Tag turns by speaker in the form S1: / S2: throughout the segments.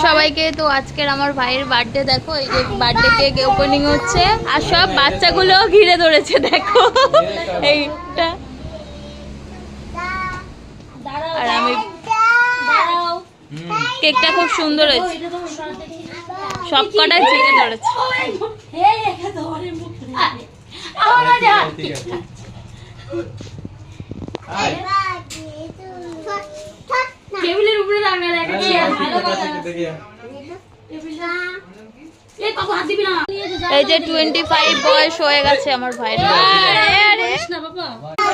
S1: সবাইকে। তো আজকের আমার ভাইয়ের বার্থডে, দেখো এই যে বার্থডে কেক ওপেনিং হচ্ছে আর সব বাচ্চাগুলো ঘিরে ধরেছে, দেখো এইটা। আর আমি কেকটা খুব সুন্দর হয়েছে, সব কটাই ঘিরে ধরেছে।
S2: টেবিলের উপরে রাখা
S1: এই যে 25 বয়স হয়ে গেছে আমার ভাইয়ের।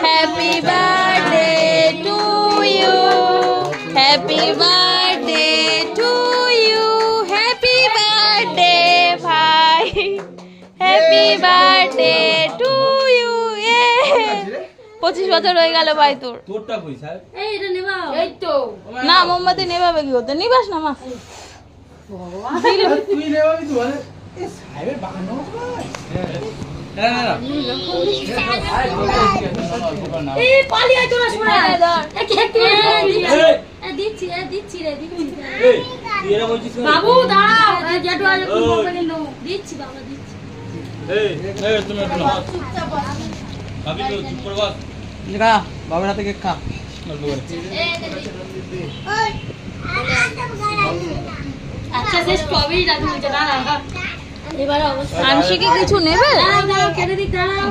S1: Happy birthday to you, happy birthday to you, happy birthday ভাই, হ্যাপি বার্থডে টু ইউ। 25 বছর হয়ে গেল ভাই তোর।
S3: তোরটা কই স্যার?
S2: এই এটা নেবা, এই তো
S1: না মোমবাতি নেভাবে কি হতে, নিবাস না মা।
S3: তুই নেবাবি তো মানে এ সাহেবের বাগানো না না না
S2: এই পালি আই তোরা শোনা এক এক দিচ্ছি রে দিচ্ছি।
S3: এই তুই এরা বলছিস
S2: বাবু দাঁড়াও, এই জেঠু আজ কোন করে নো দিচ্ছি বাবা দিচ্ছি।
S3: এই এই তুমি একটু নাও ভাবি তো চুপ করে বস।
S4: খা বাবার হাতে কেক খা।
S2: আচ্ছা সে স্ট্রবেরি রাখুন যে না না এবারে অবশ্যই
S1: আংশিকে কিছু নেবে?
S2: দাঁড়াও কেটে দিই দাঁড়াও।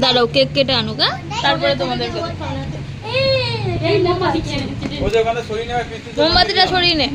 S1: দাঁড়াও কেক কেটে আনুক, তারপরে তোমাদের
S2: এই মোমবাতি খেয়ে
S3: ও যে ওখানে সরিয়ে নেওয়া কিছু
S1: মোমবাতিটা সরিয়ে নে।